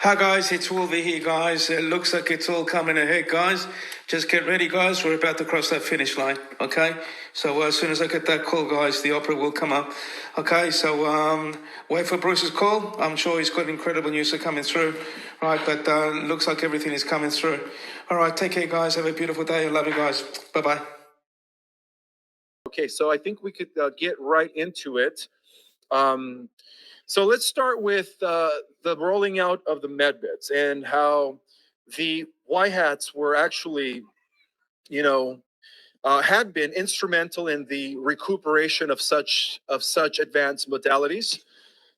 Hi guys, it's Wolverine here, guys. It looks like it's all coming ahead, guys. Just get ready, guys. We're about to cross that finish line, okay? So as soon as I get that call, guys, the opera will come up, okay? So wait for Bruce's call. I'm sure he's got incredible news coming through, right? But looks like everything is coming through. All right, take care, guys. Have a beautiful day. I love you guys. Bye-bye. Okay, so I think we could get right into it. So let's start with the rolling out of the medbeds and how the Y hats were actually, had been instrumental in the recuperation of such advanced modalities.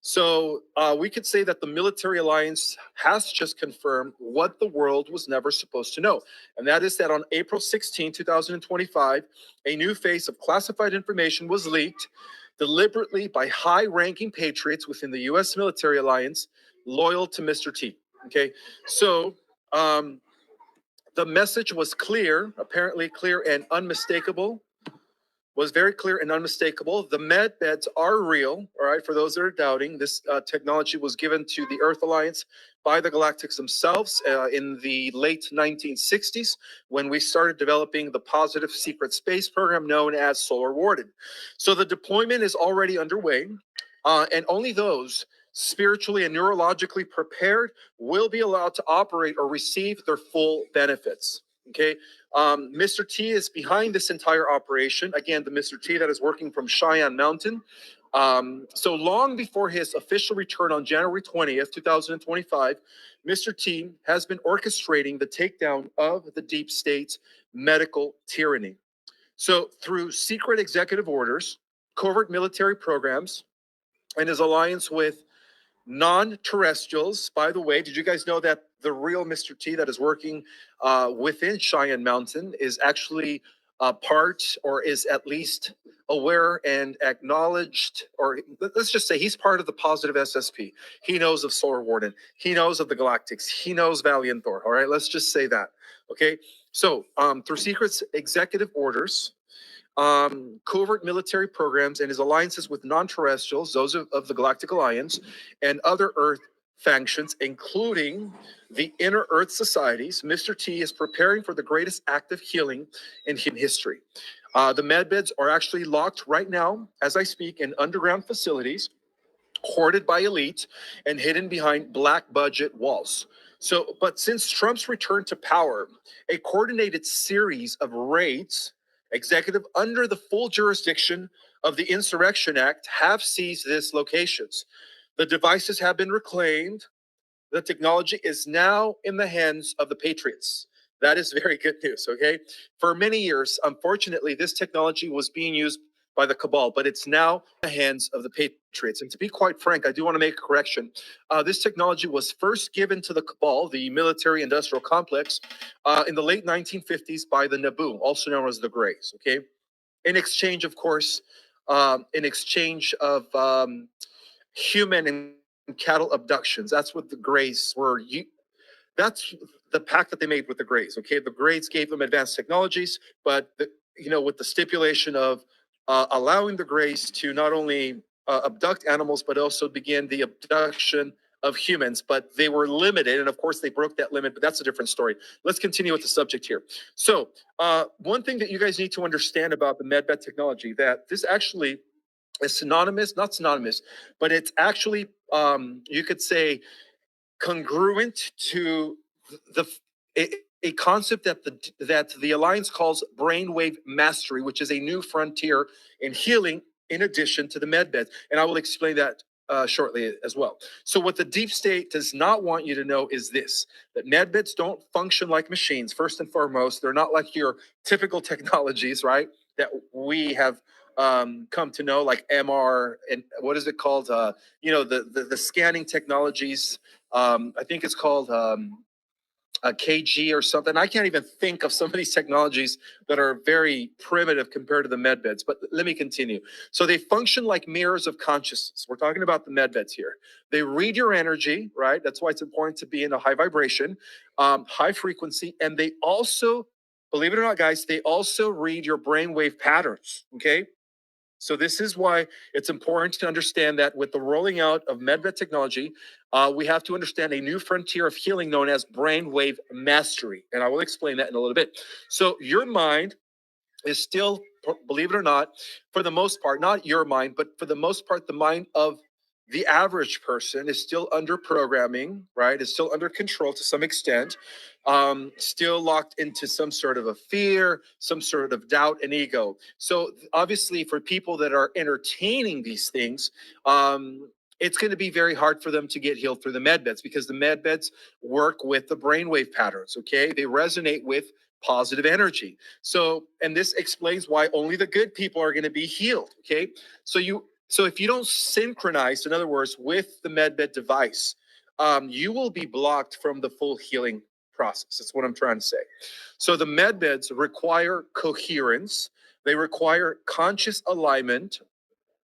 So we could say that the military alliance has just confirmed what the world was never supposed to know. And that is that on April 16, 2025, a new phase of classified information was leaked deliberately by high-ranking patriots within the U.S. military alliance loyal to Mr. T. Okay, so the message was clear, apparently clear and unmistakable, was very clear and unmistakable. The med beds are real, all right, for those that are doubting. This technology was given to the Earth Alliance by the Galactics themselves in the late 1960s when we started developing the positive secret space program known as Solar Warden. So the deployment is already underway, and only those spiritually and neurologically prepared will be allowed to operate or receive their full benefits. Okay, Mr. T is behind this entire operation. Again, the Mr. T that is working from Cheyenne Mountain. So long before his official return on January 20th, 2025, Mr. T has been orchestrating the takedown of the deep state's medical tyranny. So through secret executive orders, covert military programs, and his alliance with non-terrestrials. By the way, did you guys know that the real Mr. T that is working within Cheyenne Mountain is actually part, or is at least aware and acknowledged, or let's just say he's part of the positive SSP. He knows of Solar Warden. He knows of the Galactics. He knows Valiant Thor. All right, let's just say that. Okay, so through secret executive orders, covert military programs, and his alliances with non-terrestrials, those of the Galactic Alliance, and other Earth factions, including the Inner Earth Societies, Mr. T is preparing for the greatest act of healing in human history. The medbeds are actually locked right now, as I speak, in underground facilities, hoarded by elite and hidden behind black budget walls. So, but since Trump's return to power, a coordinated series of raids, executive under the full jurisdiction of the Insurrection Act, have seized these locations. The devices have been reclaimed. The technology is now in the hands of the patriots. That is very good news, okay? For many years, unfortunately, this technology was being used by the cabal, but it's now in the hands of the patriots. And to be quite frank, I do want to make a correction. This technology was first given to the cabal, the military industrial complex, in the late 1950s by the Naboo, also known as the Greys, okay? In exchange, of course, in exchange of human and cattle abductions. That's what the Greys were. That's the pact that they made with the Greys. Okay, the Greys gave them advanced technologies, but with the stipulation of allowing the Greys to not only abduct animals but also begin the abduction of humans, but they were limited, and of course they broke that limit, but that's a different story. Let's continue with the subject here. So one thing that you guys need to understand about the medbed technology, that this actually is synonymous, not synonymous, but it's actually, you could say, congruent to the a concept that the alliance calls brainwave mastery, which is a new frontier in healing in addition to the medbeds, and I will explain that shortly as well. So what the deep state does not want you to know is this: that medbeds don't function like machines. First and foremost, they're not like your typical technologies, right, that we have come to know, like MR and what is it called? The scanning technologies. I think it's called a KG or something. I can't even think of some of these technologies that are very primitive compared to the medbeds, but let me continue. So they function like mirrors of consciousness. We're talking about the medbeds here. They read your energy, right? That's why it's important to be in a high vibration, high frequency, and they also, believe it or not, guys, they also read your brainwave patterns, okay? So this is why it's important to understand that with the rolling out of Medbed technology, we have to understand a new frontier of healing known as brainwave mastery. And I will explain that in a little bit. So your mind is still, believe it or not, for the most part, not your mind, but for the most part, the mind of the average person is still under programming, right? Is still under control to some extent, still locked into some sort of a fear, some sort of doubt and ego. So obviously for people that are entertaining these things, it's going to be very hard for them to get healed through the med beds because the med beds work with the brainwave patterns, okay? They resonate with positive energy. So, and this explains why only the good people are going to be healed, okay? So if you don't synchronize, in other words, with the Medbed device, you will be blocked from the full healing process. That's what I'm trying to say. So the Medbeds require coherence. They require conscious alignment.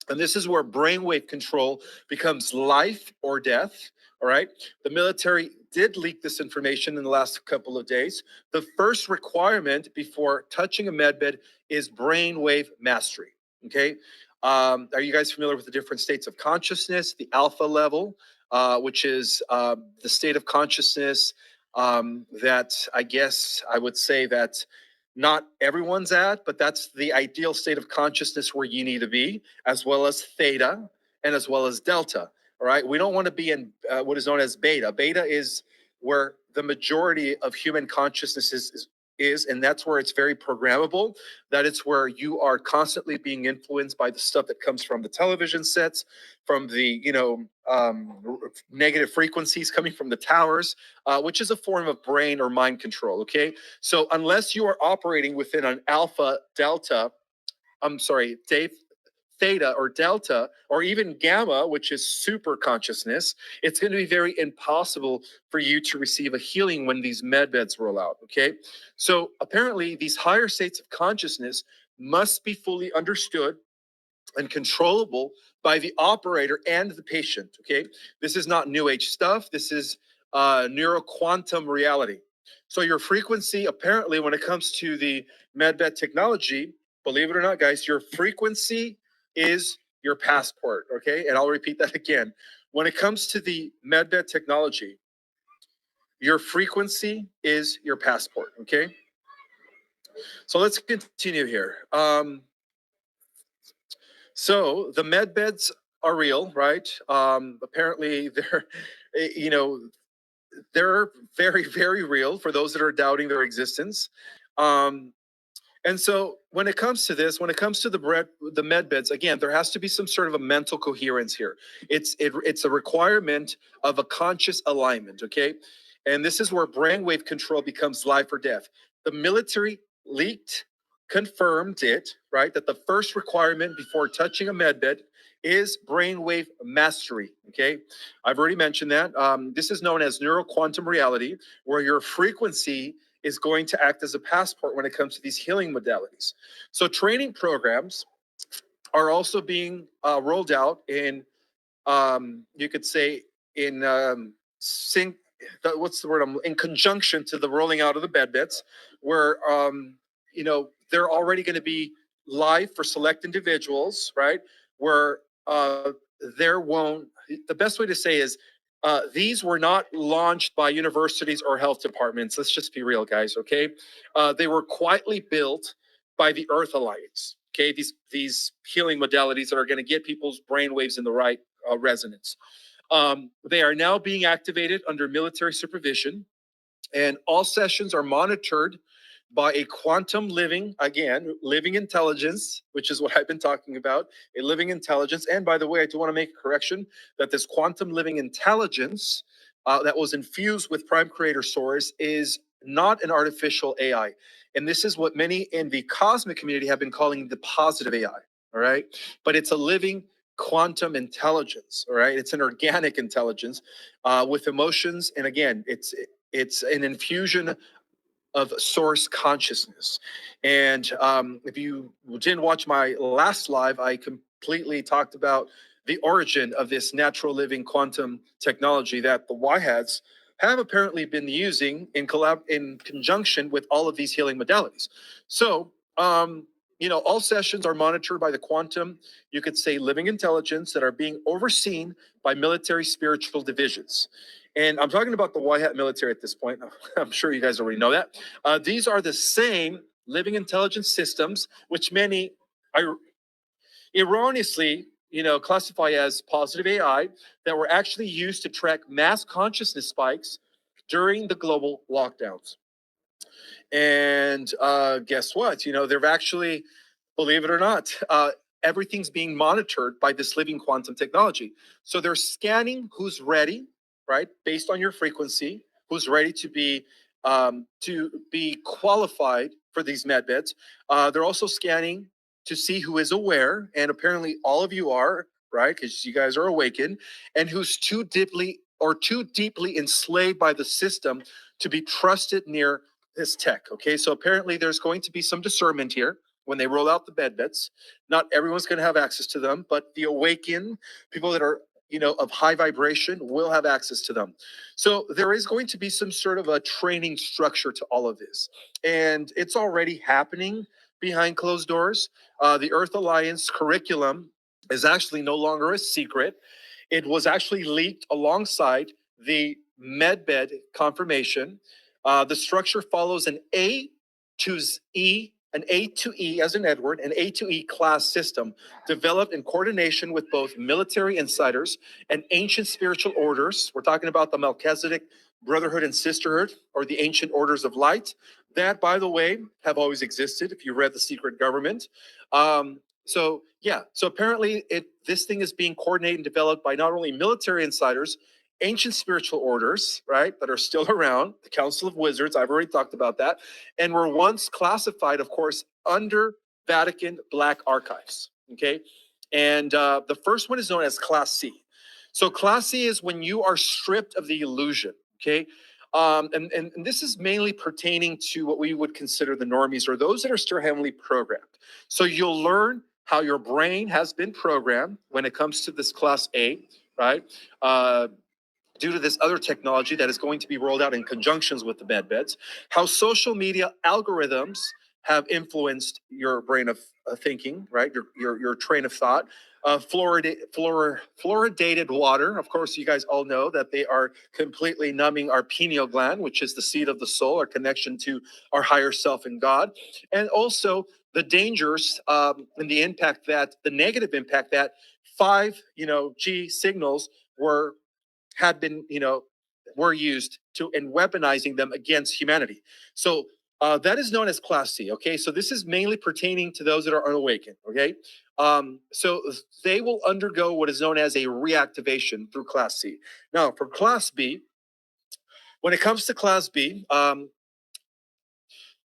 And this is where brainwave control becomes life or death. All right. The military did leak this information in the last couple of days. The first requirement before touching a medbed is brainwave mastery. Okay. Are you guys familiar with the different states of consciousness? The alpha level, which is the state of consciousness that I guess I would say that not everyone's at, but that's the ideal state of consciousness where you need to be, as well as theta and as well as delta. All right. We don't want to be in what is known as beta. Beta is where the majority of human consciousness is, and that's where it's very programmable. That it's where you are constantly being influenced by the stuff that comes from the television sets, from the negative frequencies coming from the towers, which is a form of brain or mind control. Okay, so unless you are operating within an alpha, delta, theta or delta, or even gamma, which is super consciousness, it's going to be very impossible for you to receive a healing when these med beds roll out. Okay. So apparently, these higher states of consciousness must be fully understood and controllable by the operator and the patient. Okay. This is not new age stuff. This is neuroquantum reality. So your frequency, apparently, when it comes to the medbed technology, believe it or not, guys, your frequency is your passport. Okay. And I'll repeat that again. When it comes to the medbed technology, your frequency is your passport. Okay. So let's continue here. So the med beds are real, right? Apparently, they're very, very real for those that are doubting their existence. And so when it comes to this, when it comes to the med beds, again, there has to be some sort of a mental coherence here. It's a requirement of a conscious alignment, okay? And this is where brainwave control becomes life or death. The military leaked, confirmed it, right? That the first requirement before touching a med bed is brainwave mastery, okay? I've already mentioned that. This is known as neuroquantum reality, where your frequency is going to act as a passport when it comes to these healing modalities. So training programs are also being rolled out in, you could say, in in conjunction to the rolling out of the bed beds, where they're already going to be live for select individuals, right? Where there won't. The best way to say is these were not launched by universities or health departments. Let's just be real, guys, okay? They were quietly built by the Earth Alliance, okay? These healing modalities that are going to get people's brainwaves in the right resonance. They are now being activated under military supervision, and all sessions are monitored by a quantum living intelligence, which is what I've been talking about, a living intelligence. And by the way, I do want to make a correction that this quantum living intelligence that was infused with Prime Creator Source is not an artificial AI. And this is what many in the cosmic community have been calling the positive AI, all right? But it's a living quantum intelligence, all right? It's an organic intelligence with emotions. And again, it's an infusion of source consciousness. And if you didn't watch my last live, I completely talked about the origin of this natural living quantum technology that the YHADs have apparently been using in conjunction with all of these healing modalities. So all sessions are monitored by the quantum, you could say, living intelligence that are being overseen by military spiritual divisions. And I'm talking about the white hat military at this point. I'm sure you guys already know that. These are the same living intelligence systems, which many erroneously, classify as positive AI, that were actually used to track mass consciousness spikes during the global lockdowns. And guess what? They've actually, believe it or not, everything's being monitored by this living quantum technology. So they're scanning who's ready, right, based on your frequency, who's ready to be qualified for these med beds. They're also scanning to see who is aware, and apparently all of you are, right, because you guys are awakened, and who's too deeply enslaved by the system to be trusted near this tech. Okay, so apparently there's going to be some discernment here when they roll out the bed beds. Not everyone's going to have access to them, but the awakened people that are of high vibration will have access to them. So there is going to be some sort of a training structure to all of this, and it's already happening behind closed doors. The Earth Alliance curriculum is actually no longer a secret. It was actually leaked alongside the Medbed confirmation. The structure follows an A to E, an A to E as in Edward, an A to E class system developed in coordination with both military insiders and ancient spiritual orders. We're talking about the Melchizedek Brotherhood and Sisterhood, or the Ancient Orders of Light, that, by the way, have always existed if you read The Secret Government. So apparently this thing is being coordinated and developed by not only military insiders, ancient spiritual orders, right, that are still around, the Council of Wizards, I've already talked about that, and were once classified, of course, under Vatican Black Archives, okay? And the first one is known as Class C. So Class C is when you are stripped of the illusion, okay? And this is mainly pertaining to what we would consider the normies, or those that are still heavily programmed. So you'll learn how your brain has been programmed when it comes to this Class A, right? Due to this other technology that is going to be rolled out in conjunctions with the med beds, how social media algorithms have influenced your brain of thinking, right? Your train of thought. Fluoridated water. Of course, you guys all know that they are completely numbing our pineal gland, which is the seat of the soul, our connection to our higher self and God. And also the dangers and the negative impact that 5G signals were used to, and weaponizing them against humanity. So that is known as Class C. Okay, so this is mainly pertaining to those that are unawakened. Okay, so they will undergo what is known as a reactivation through Class C. Now, for Class B, when it comes to Class B,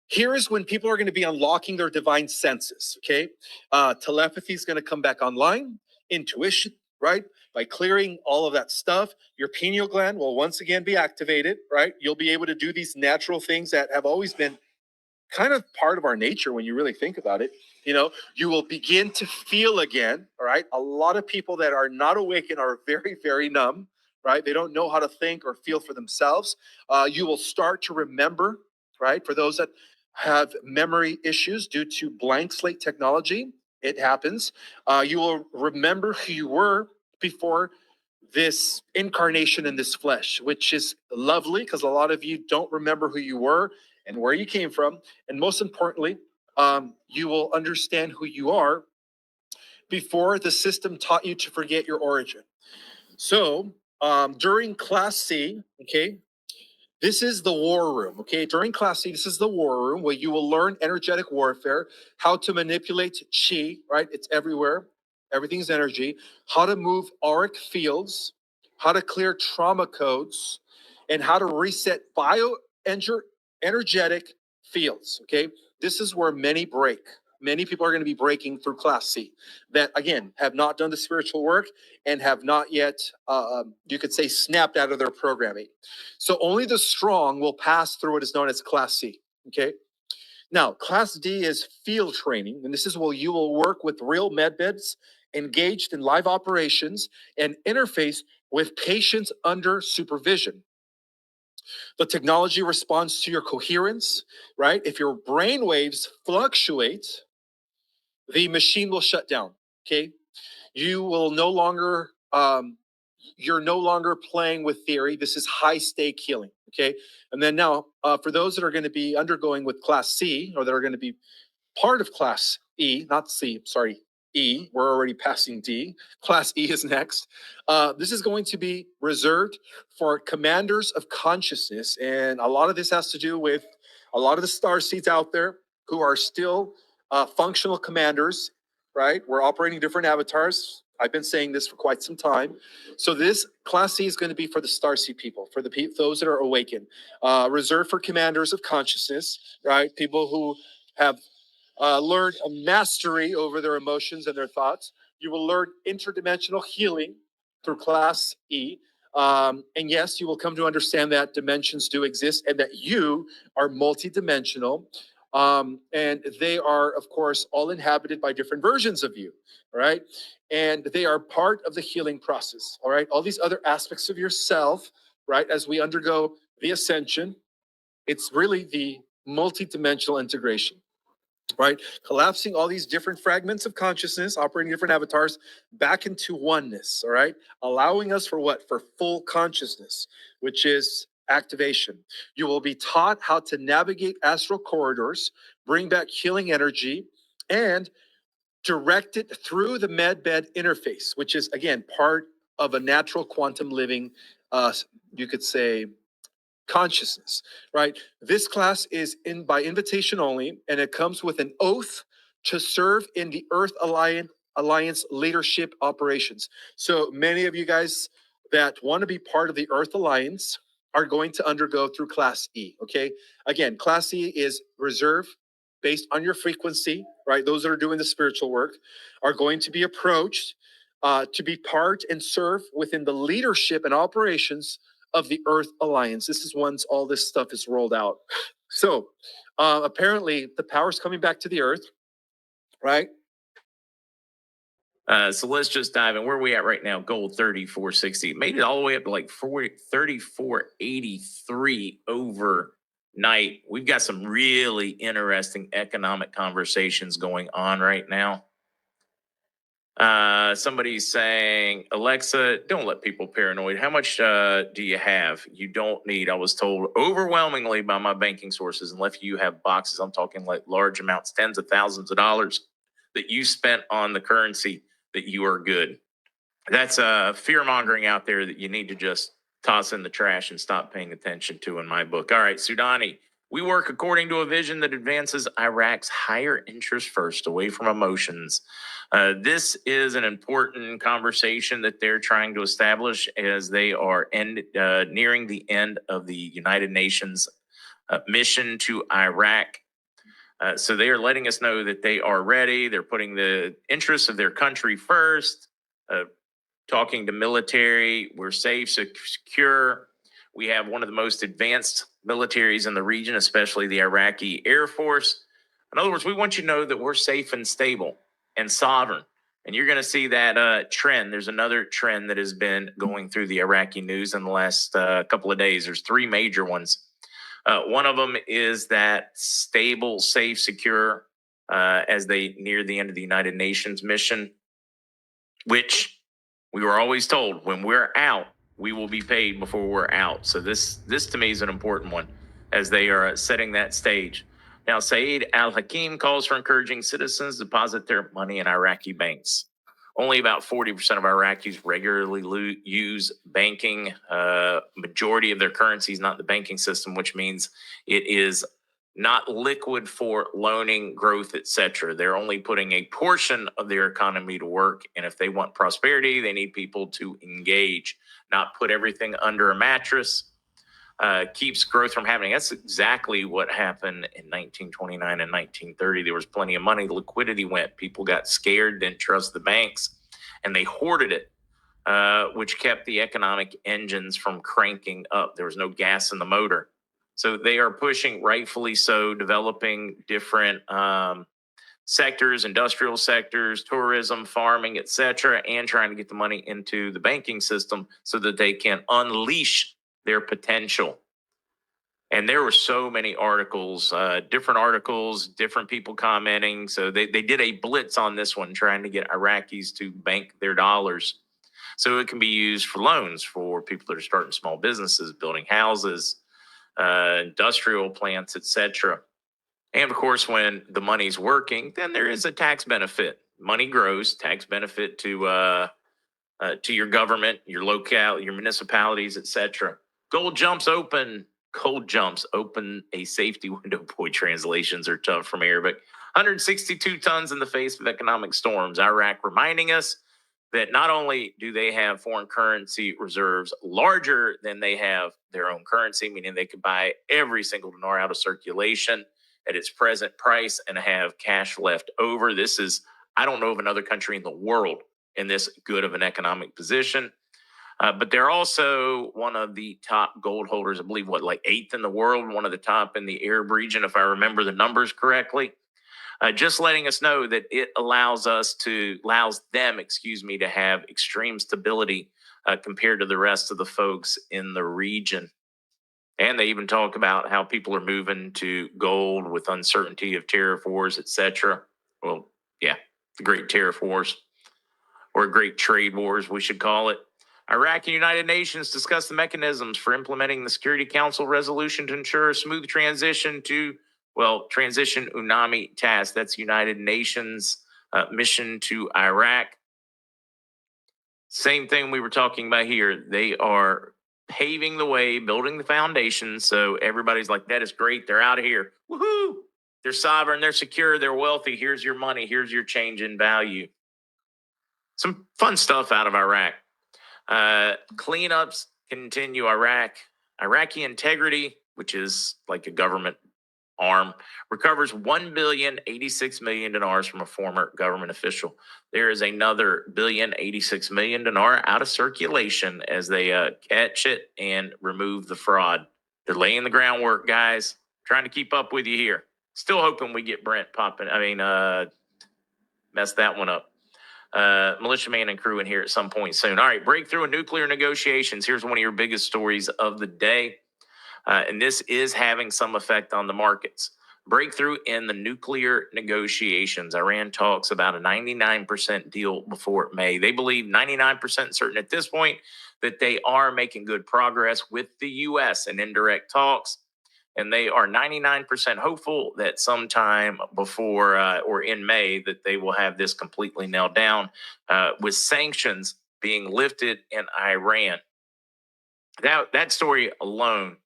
here is when people are going to be unlocking their divine senses. Okay, telepathy is going to come back online, intuition, right? By clearing all of that stuff, your pineal gland will once again be activated, right? You'll be able to do these natural things that have always been kind of part of our nature when you really think about it. You will begin to feel again, all right? A lot of people that are not awakened are very, very numb, right? They don't know how to think or feel for themselves. You will start to remember, right? For those that have memory issues due to blank slate technology, it happens. You will remember who you were before this incarnation in this flesh, which is lovely because a lot of you don't remember who you were and where you came from. And most importantly, you will understand who you are before the system taught you to forget your origin. So during Class C, okay, this is the war room, okay? During Class C, this is the war room where you will learn energetic warfare, how to manipulate chi, right? It's everywhere. Everything's energy. How to move auric fields, how to clear trauma codes, and how to reset energetic fields, okay? This is where many break. Many people are going to be breaking through Class C that, again, have not done the spiritual work and have not yet, you could say, snapped out of their programming. So only the strong will pass through what is known as Class C, okay? Now, Class D is field training, and this is where you will work with real medbeds, engaged in live operations, and interface with patients under supervision. The technology responds to your coherence, right? If your brain waves fluctuate, the machine will shut down. Okay, you will no longer you're no longer playing with theory. This is high stake healing. Okay, and then now for those that are going to be undergoing with Class C, or that are going to be part of Class E, not C, sorry, E. We're already passing D. Class E is next. This is going to be reserved for commanders of consciousness. And a lot of this has to do with a lot of the star seeds out there who are still functional commanders, right? We're operating different avatars. I've been saying this for quite some time. So this Class C is going to be for the starseed people, for the those that are awakened, reserved for commanders of consciousness, right? People who have learned a mastery over their emotions and their thoughts. You will learn interdimensional healing through Class E. And yes, you will come to understand that dimensions do exist and that you are multidimensional. And they are, of course, all inhabited by different versions of you, all right? And they are part of the healing process, all right? All these other aspects of yourself, right, as we undergo the ascension, it's really the multidimensional integration, right? Collapsing all these different fragments of consciousness, operating different avatars back into oneness, all right? Allowing us for what? For full consciousness, which is activation. You will be taught how to navigate astral corridors, bring back healing energy, and direct it through the Medbed interface, which is, again, part of a natural quantum living, you could say, consciousness, right? This class is in by invitation only, and it comes with an oath to serve in the Earth Alliance leadership operations. So many of you guys that want to be part of the Earth Alliance are going to undergo through Class E, okay? Again, Class E is reserved based on your frequency, right? Those that are doing the spiritual work are going to be approached to be part and serve within the leadership and operations of the Earth Alliance. This is once all this stuff is rolled out. So apparently the power's coming back to the Earth, right? So let's just dive in. Where are we at right now? Gold 34.60. Made it all the way up to like 34.83 overnight. We've got some really interesting economic conversations going on right now. Somebody's saying, Alexa, don't let people paranoid. How much do you have? You don't need. I was told overwhelmingly by my banking sources, unless you have boxes, I'm talking like large amounts, tens of thousands of dollars that you spent on the currency, that you are good. That's fear mongering out there that you need to just toss in the trash and stop paying attention to, in my book. All right, Sudani, we work according to a vision that advances Iraq's higher interest first, away from emotions. This is an important conversation that they're trying to establish as they are nearing the end of the United Nations mission to Iraq. So they are letting us know that they are ready. They're putting the interests of their country first, talking to military. We're safe, secure. We have one of the most advanced militaries in the region, especially the Iraqi Air Force. In other words, we want you to know that we're safe and stable and sovereign. And you're going to see that trend. There's another trend that has been going through the Iraqi news in the last couple of days. There's three major ones. One of them is that stable, safe, secure as they near the end of the United Nations mission, which we were always told when we're out, we will be paid before we're out. So this to me is an important one as they are setting that stage. Now, Saeed Al-Hakim calls for encouraging citizens to deposit their money in Iraqi banks. Only about 40% of Iraqis regularly use banking. Majority of their currency is not in the banking system, which means it is not liquid for loaning, growth, etc. They're only putting a portion of their economy to work. And if they want prosperity, they need people to engage, not put everything under a mattress. Keeps growth from happening. That's exactly what happened in 1929 and 1930. There was plenty of money. Liquidity went. People got scared, didn't trust the banks, and they hoarded it, which kept the economic engines from cranking up. There was no gas in the motor. So they are pushing, rightfully so, developing different sectors, industrial sectors, tourism, farming, etc., and trying to get the money into the banking system so that they can unleash their potential. And there were so many articles, different people commenting. So they did a blitz on this one, trying to get Iraqis to bank their dollars so it can be used for loans for people that are starting small businesses, building houses, industrial plants, etc. And of course, when the money's working, then there is a tax benefit. Money grows, tax benefit to your government, your locale, your municipalities, etc. Gold jumps open. Gold jumps open a safety window. Boy, translations are tough from Arabic. 162 tons in the face of economic storms. Iraq reminding us that not only do they have foreign currency reserves larger than they have their own currency, meaning they could buy every single dinar out of circulation at its present price and have cash left over. This is, I don't know of another country in the world in this good of an economic position. But they're also one of the top gold holders, I believe, like eighth in the world, one of the top in the Arab region, if I remember the numbers correctly. Just letting us know that it allows them, to have extreme stability compared to the rest of the folks in the region. And they even talk about how people are moving to gold with uncertainty of tariff wars, etc. Well, yeah, the great tariff wars, or great trade wars, we should call it. Iraq and United Nations discuss the mechanisms for implementing the Security Council resolution to ensure a smooth transition UNAMI task. That's United Nations mission to Iraq. Same thing we were talking about here. They are paving the way, building the foundation. So everybody's like, that is great. They're out of here. Woohoo! They're sovereign, they're secure, they're wealthy. Here's your money. Here's your change in value. Some fun stuff out of Iraq. Cleanups continue. Iraqi Integrity, which is like a government arm, recovers 1,086,000,000 dinars from a former government official. There is another 1,086,000,000 dinar out of circulation as they catch it and remove the fraud. They're laying the groundwork, guys. Trying to keep up with you here. Still hoping we get Brent popping. Mess that one up. Militia Man and crew in here at some point soon. All right, breakthrough in nuclear negotiations. Here's one of your biggest stories of the day. And this is having some effect on the markets. Breakthrough in the nuclear negotiations. Iran talks about a 99% deal before May. They believe 99% certain at this point that they are making good progress with the U.S. in indirect talks. And they are 99% hopeful that sometime before or in May that they will have this completely nailed down with sanctions being lifted in Iran. That story alone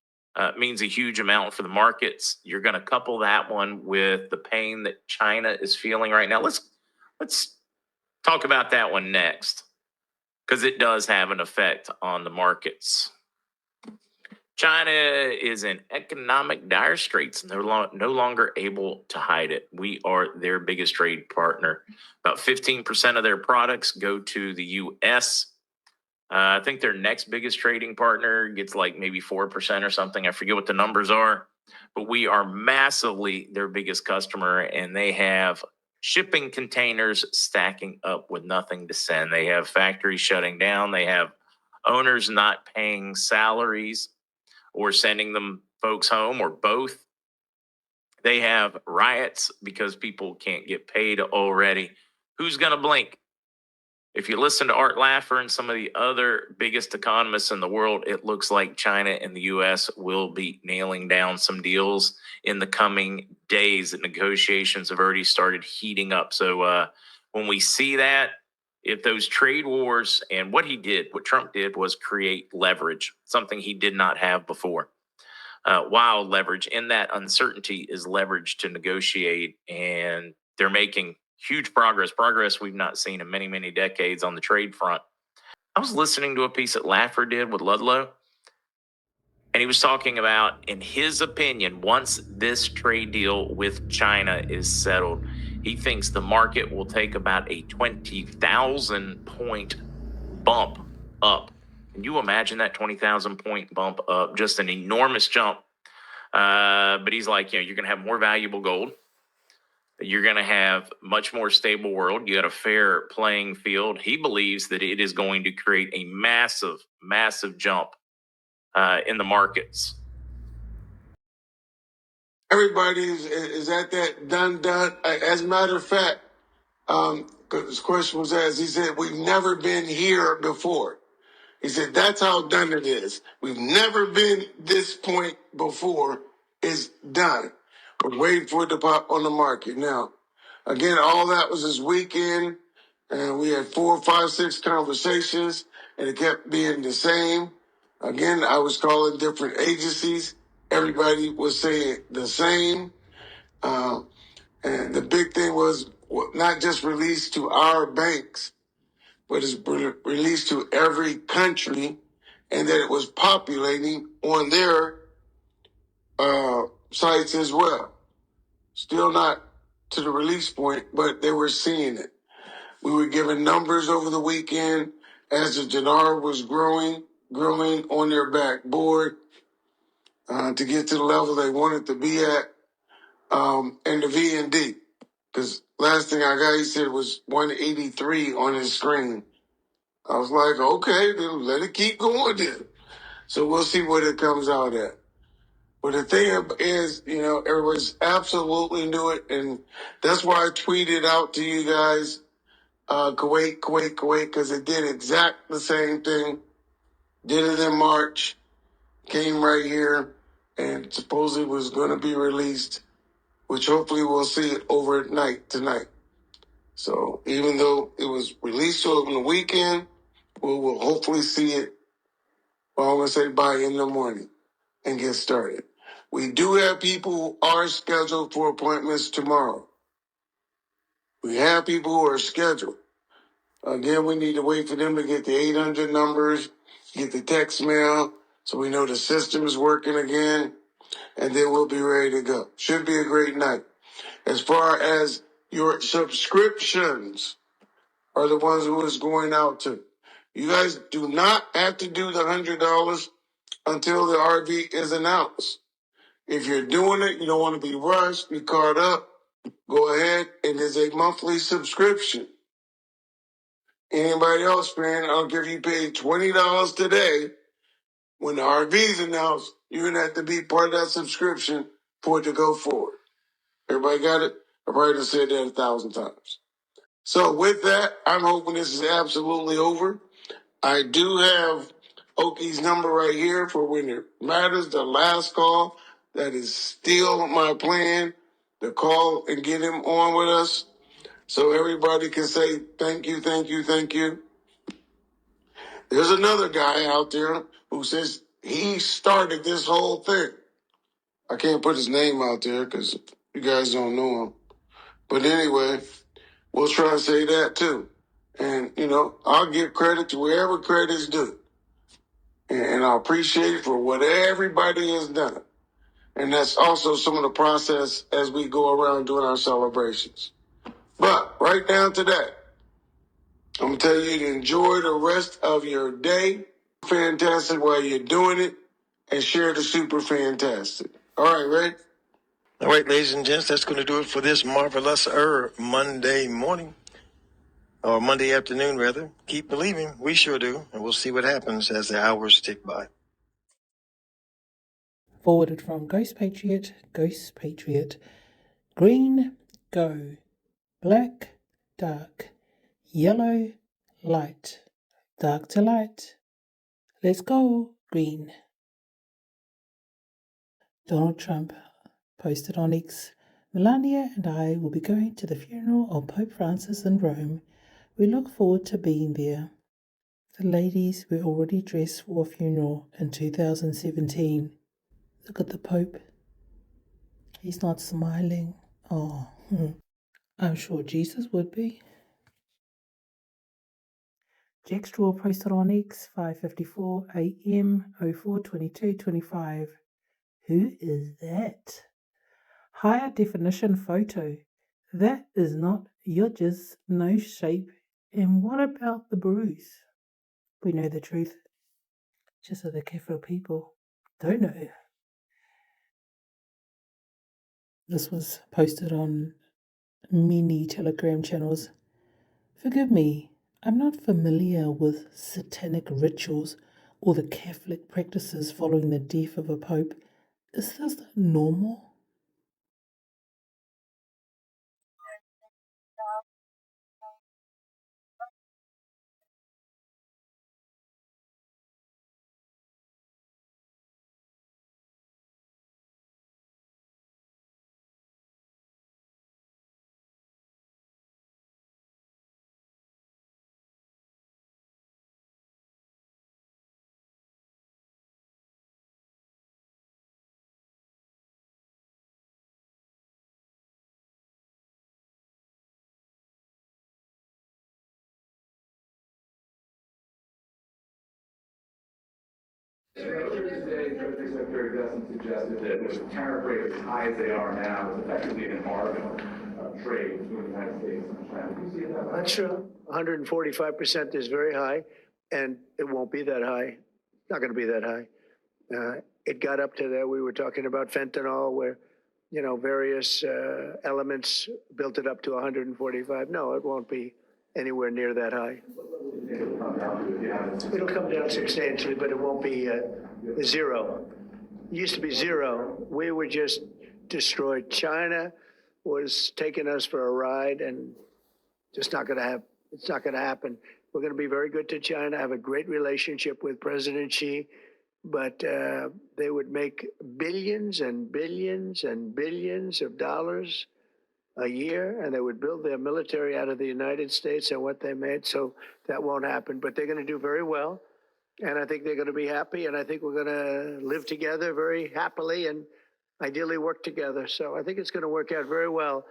means a huge amount for the markets. You're going to couple that one with the pain that China is feeling right now. Let's talk about that one next, because it does have an effect on the markets. China is in economic dire straits, and they're no longer able to hide it. We are their biggest trade partner. About 15% of their products go to the U.S. I think their next biggest trading partner gets like maybe 4% or something. I forget what the numbers are, but we are massively their biggest customer, and they have shipping containers stacking up with nothing to send. They have factories shutting down. They have owners not paying salaries or sending them folks home, or both. They have riots because people can't get paid already. Who's going to blink? If you listen to Art Laffer and some of the other biggest economists in the world, it looks like China and the U.S. will be nailing down some deals in the coming days. The negotiations have already started heating up. So when we see that, if those trade wars, and what Trump did was create leverage, something he did not have before. Wild leverage in that uncertainty is leverage to negotiate, and they're making huge progress we've not seen in many, many decades on the trade front. I was listening to a piece that Laffer did with Ludlow, and he was talking about, in his opinion, once this trade deal with China is settled, he thinks the market will take about a 20,000 point bump up. Can you imagine that 20,000 point bump up? Just an enormous jump. But he's like, you're going to have more valuable gold. You're going to have much more stable world. You got a fair playing field. He believes that it is going to create a massive, massive jump in the markets. everybody is at that done. As a matter of fact, 'cause this question was asked, he said, we've never been here before. He said, that's how done it is. We've never been this point before. It's done. We're waiting for it to pop on the market. Now, again, all that was this weekend, and we had 4, 5, 6 conversations, and it kept being the same. Again, I was calling different agencies. Everybody was saying the same. And the big thing was not just released to our banks, but it's released to every country, and that it was populating on their sites as well. Still not to the release point, but they were seeing it. We were given numbers over the weekend as the dinar was growing on their backboard to get to the level they wanted to be at, and the VND. Because last thing I got, he said it was 183 on his screen. I was like, okay, then let it keep going then. So we'll see what it comes out at. But the thing is, everybody's absolutely knew it. And that's why I tweeted out to you guys, Kuwait, because it did exact the same thing. Did it in March, came right here, and supposedly was going to be released, which hopefully we'll see it overnight tonight. So even though it was released over the weekend, we will hopefully see it, well, I'm going to say by in the morning and get started. We do have people who are scheduled for appointments tomorrow. We have people who are scheduled. Again, we need to wait for them to get the 800 numbers, get the text mail, so we know the system is working again, and then we'll be ready to go. Should be a great night. As far as your subscriptions are the ones who it's going out to. You guys do not have to do the $100 until the RV is announced. If you're doing it, you don't want to be rushed, be caught up, go ahead, and it's a monthly subscription. Anybody else, man, I don't care if you paid $20 today, when the RV is announced, you're going to have to be part of that subscription for it to go forward. Everybody got it? I've already said that 1,000 times. So with that, I'm hoping this is absolutely over. I do have Oki's number right here for when it matters, the last call. That is still my plan, to call and get him on with us so everybody can say thank you, thank you, thank you. There's another guy out there who says he started this whole thing. I can't put his name out there because you guys don't know him. But anyway, we'll try to say that too. And, I'll give credit to wherever credit is due. And I appreciate it for what everybody has done. And that's also some of the process as we go around doing our celebrations. But right down to that, I'm going to tell you to enjoy the rest of your day. Fantastic while you're doing it, and share the super fantastic. All right, Ray? All right, ladies and gents, that's going to do it for this marvelous Monday morning. Or Monday afternoon, rather. Keep believing. We sure do. And we'll see what happens as the hours tick by. Forwarded from Ghost Patriot. Green, go. Black, dark. Yellow, light. Dark to light. Let's go, green. Donald Trump posted on X, Melania and I will be going to the funeral of Pope Francis in Rome. We look forward to being there. The ladies were already dressed for a funeral in 2017. Look at the Pope. He's not smiling. Oh, I'm sure Jesus would be. Jack Straw posted on X, 5:54 a.m. 04/22/25. Who is that? Higher definition photo. That is not Yodge's nose shape. And what about the bruise? We know the truth. Just so the careful people don't know. This was posted on many Telegram channels. Forgive me, I'm not familiar with satanic rituals or the Catholic practices following the death of a pope. Is this normal? Today, Treasury Secretary Dustin suggested that with tariff rates as high as they are now, it's effectively an embargo of trade between the United States and China. Do you see it that way? That's true. 145% is very high, and it won't be that high. It's not going to be that high. It got up to there. We were talking about fentanyl, where various elements built it up to 145. No, it won't be anywhere near that high. It'll come down substantially, but it won't be zero. It used to be zero. We were just destroyed. China was taking us for a ride, and just not going to happen. It's not going to happen. We're going to be very good to China. Have a great relationship with President Xi, but they would make billions and billions and billions of dollars a year, and they would build their military out of the United States and what they made. So that won't happen, but they're going to do very well. And I think they're going to be happy. And I think we're going to live together very happily and ideally work together. So I think it's going to work out very well.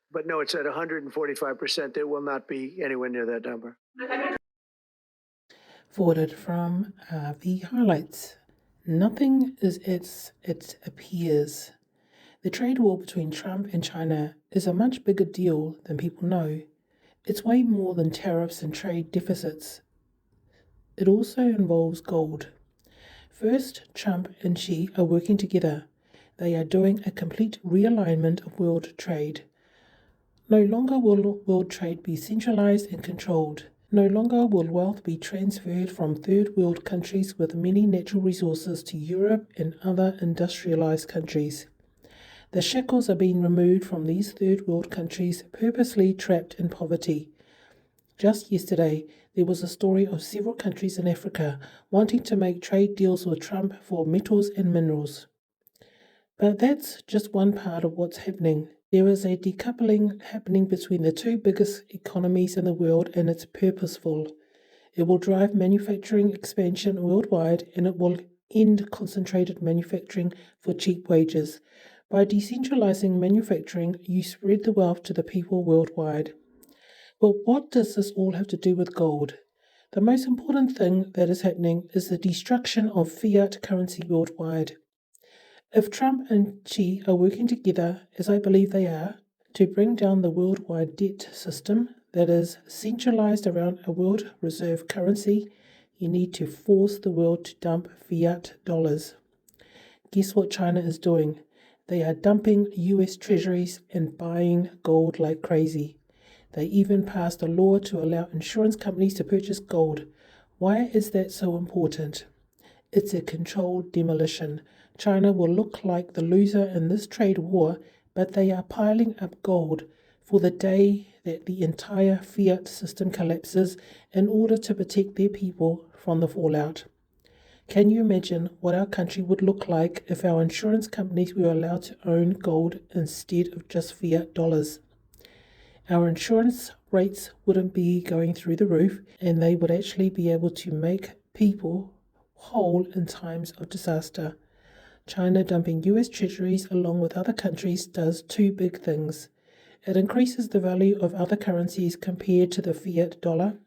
But no, it's at 145%. It will not be anywhere near that number. Forwarded from the highlights. Nothing is as it appears. The trade war between Trump and China is a much bigger deal than people know. It's way more than tariffs and trade deficits. It also involves gold. First, Trump and Xi are working together. They are doing a complete realignment of world trade. No longer will world trade be centralized and controlled. No longer will wealth be transferred from third world countries with many natural resources to Europe and other industrialized countries. The shackles are being removed from these third world countries purposely trapped in poverty. Just yesterday, there was a story of several countries in Africa wanting to make trade deals with Trump for metals and minerals. But that's just one part of what's happening. There is a decoupling happening between the two biggest economies in the world, and it's purposeful. It will drive manufacturing expansion worldwide, and it will end concentrated manufacturing for cheap wages. By decentralizing manufacturing, you spread the wealth to the people worldwide. But what does this all have to do with gold? The most important thing that is happening is the destruction of fiat currency worldwide. If Trump and Xi are working together, as I believe they are, to bring down the worldwide debt system that is centralized around a world reserve currency, you need to force the world to dump fiat dollars. Guess what China is doing? They are dumping US treasuries and buying gold like crazy. They even passed a law to allow insurance companies to purchase gold. Why is that so important? It's a controlled demolition. China will look like the loser in this trade war, but they are piling up gold for the day that the entire fiat system collapses in order to protect their people from the fallout. Can you imagine what our country would look like if our insurance companies were allowed to own gold instead of just fiat dollars? Our insurance rates wouldn't be going through the roof, and they would actually be able to make people whole in times of disaster. China dumping US treasuries along with other countries does two big things. It increases the value of other currencies compared to the fiat dollar.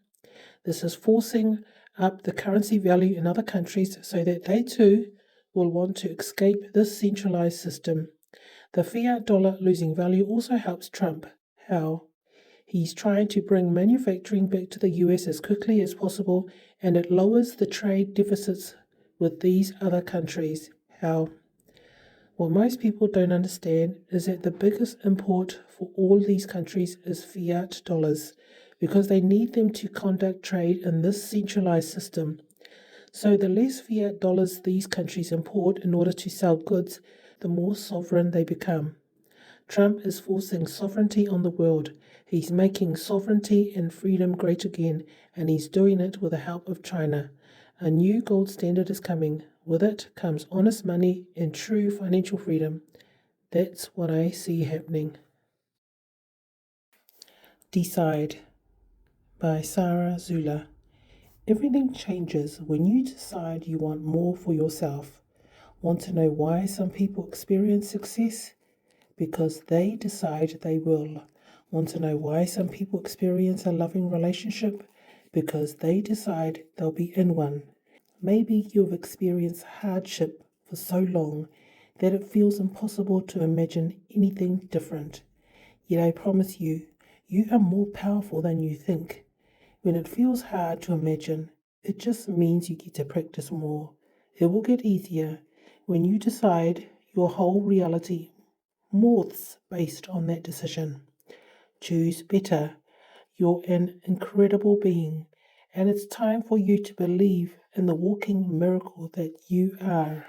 This is forcing up the currency value in other countries so that they too will want to escape this centralized system. The fiat dollar losing value also helps Trump. How? He's trying to bring manufacturing back to the US as quickly as possible, and it lowers the trade deficits with these other countries. How? What most people don't understand is that the biggest import for all these countries is fiat dollars, because they need them to conduct trade in this centralized system. So the less fiat dollars these countries import in order to sell goods, the more sovereign they become. Trump is forcing sovereignty on the world. He's making sovereignty and freedom great again, and he's doing it with the help of China. A new gold standard is coming. With it comes honest money and true financial freedom. That's what I see happening. Decide by Sarah Zula. Everything changes when you decide you want more for yourself. Want to know why some people experience success? Because they decide they will. Want to know why some people experience a loving relationship? Because they decide they'll be in one. Maybe you've experienced hardship for so long that it feels impossible to imagine anything different. Yet I promise you, you are more powerful than you think. When it feels hard to imagine, it just means you get to practice more. It will get easier when you decide your whole reality morphs based on that decision. Choose better. You're an incredible being, and it's time for you to believe in the walking miracle that you are.